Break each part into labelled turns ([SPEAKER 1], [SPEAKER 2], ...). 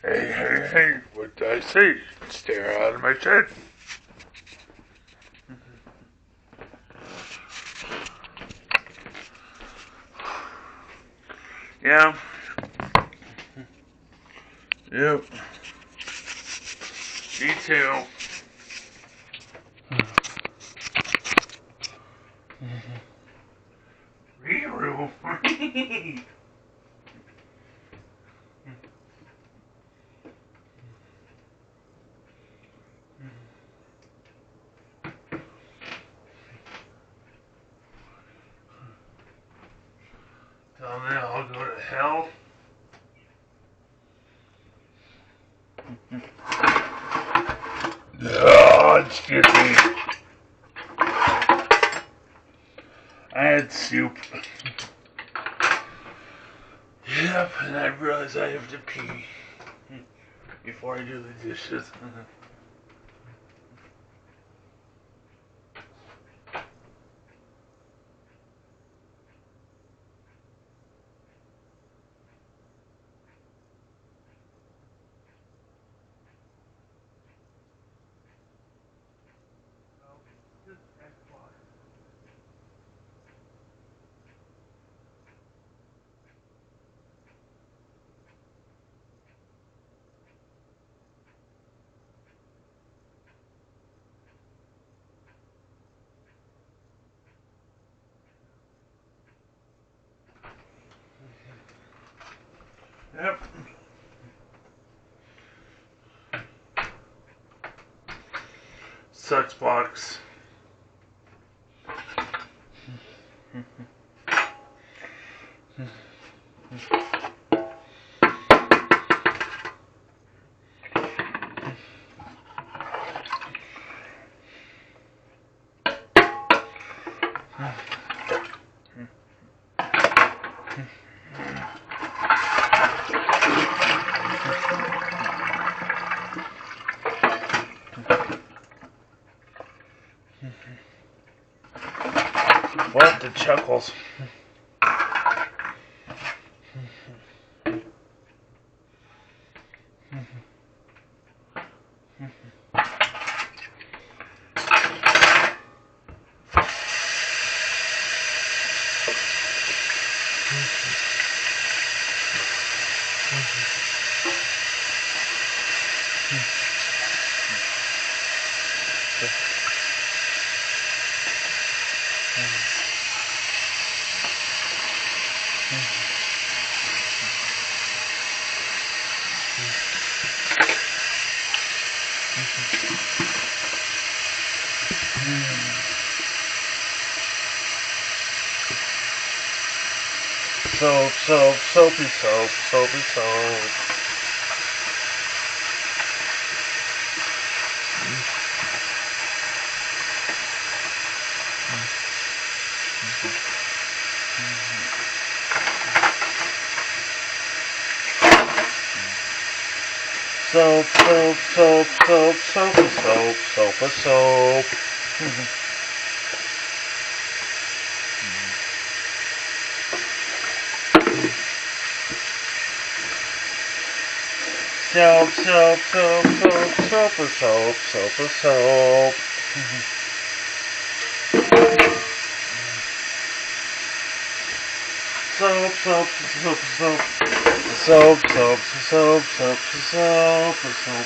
[SPEAKER 1] Hey, what did I say? Stare out of my shed. Yeah. Yep. Me too. Ree-roo. Tell me I'll go to hell. Oh, excuse me. I had soup. Yep, and I realize I have to pee before I do the dishes. Yep. Such box. What the chuckles? Soapy soap. Soapy soap. Soapy soap. Soap.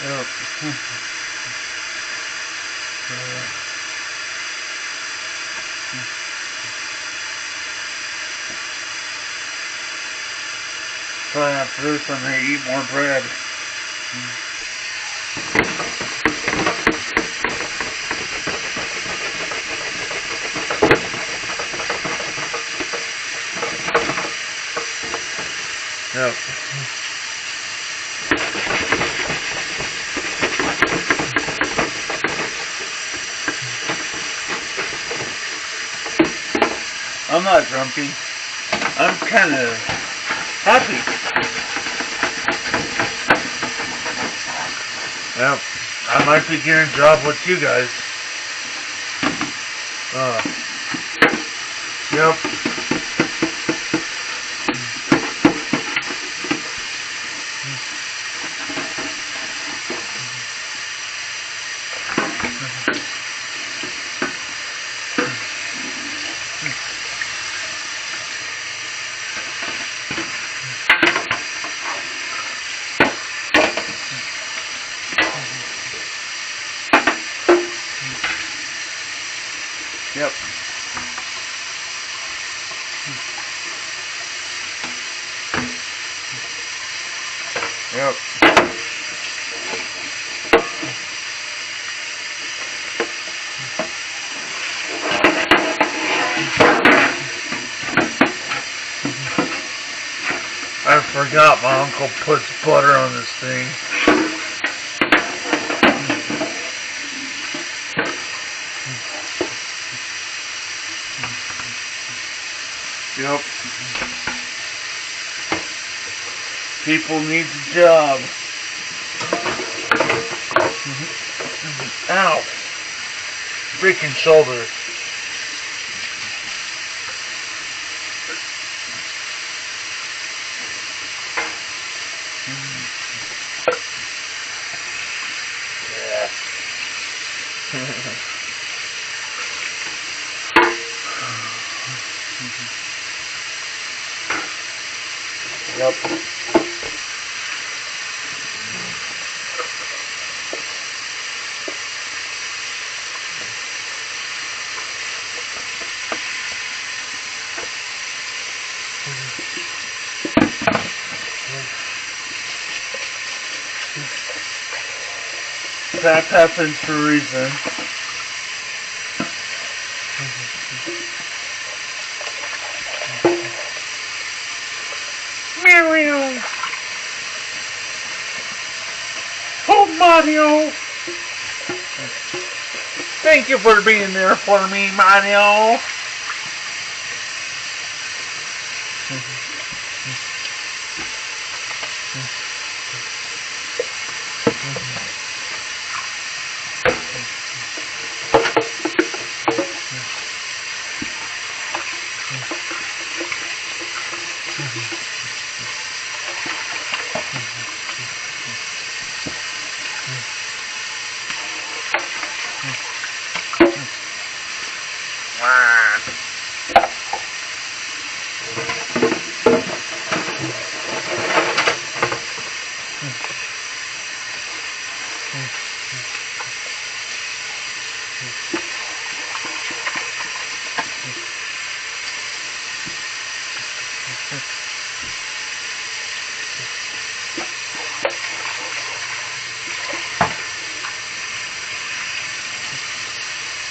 [SPEAKER 1] Yep. Probably after this, I'm gonna eat more bread. Yep. I'm not grumpy. I'm kind of happy. Yep. I might be getting a job with you guys. Yep. Yep. Yep. I forgot my uncle puts butter on this thing. Yep. People need a job. Ow. Freaking shoulder. Yeah. Yep. That happens for a reason. Mario! Oh, Mario! Thank you for being there for me, Mario!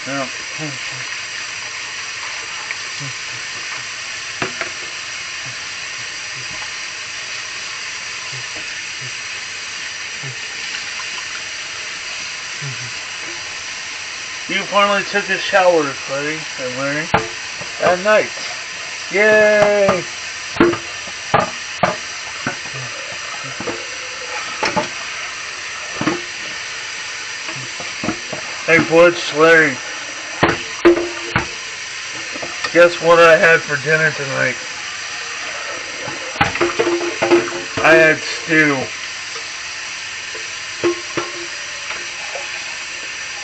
[SPEAKER 1] Yeah. You finally took a shower, Clay and Larry, at night. Yay! Hey, Butch, Larry. Guess what I had for dinner tonight? I had stew.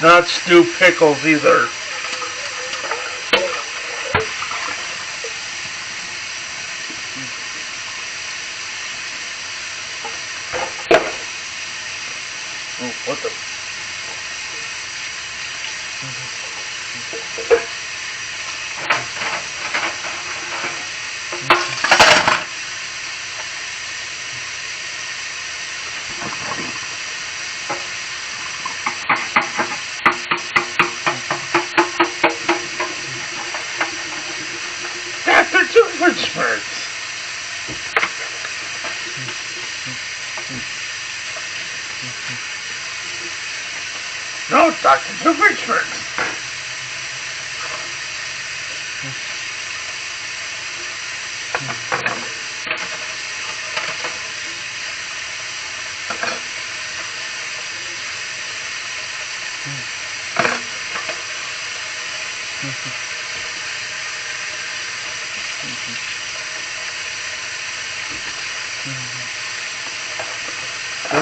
[SPEAKER 1] Not stew pickles either. Oh, what the? Dr. Doofenshmirtz! No, Dr. Doofenshmirtz!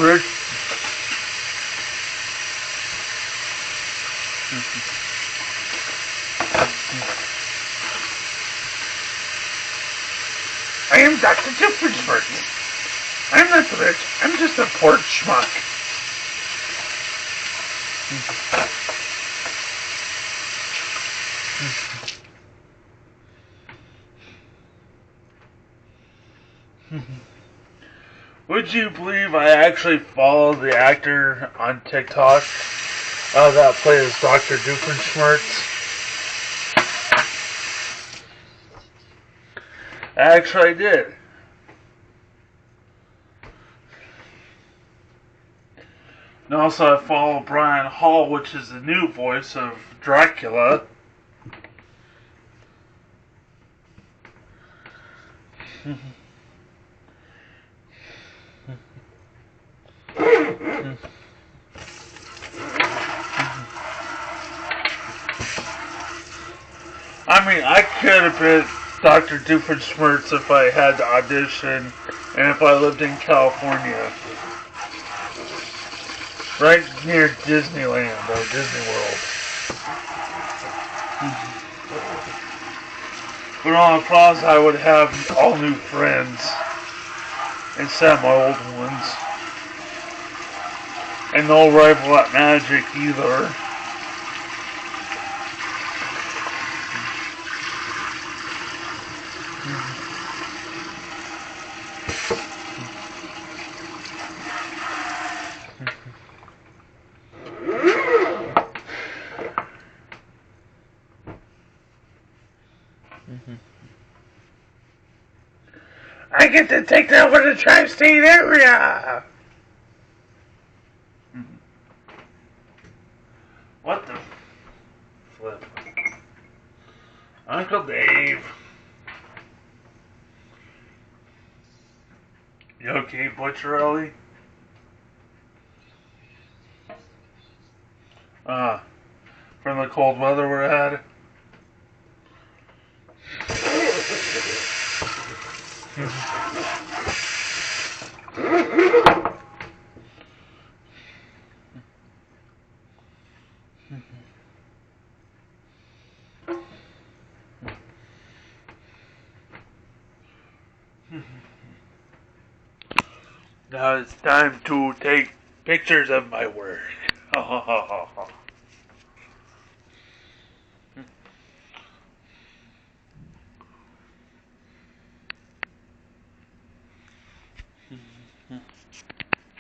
[SPEAKER 1] privilege. I am Dr. Doofenshmirtz. I'm not the bitch. I'm just a poor schmuck. Would you believe I actually follow the actor on TikTok that plays Dr. Doofenshmirtz? Actually, I did. And also, I follow Brian Hall, which is the new voice of Dracula. I mean, I could have been Dr. Doofenshmirtz if I had to audition and if I lived in California. Right near Disneyland or Disney World. But on the pros, I would have all new friends instead of my old ones. And no rival at magic either. I get to take over the tri-state area! What the flip? Uncle Dave. You okay, Butcherelli? From the cold weather we had? Now it's time to take pictures of my work.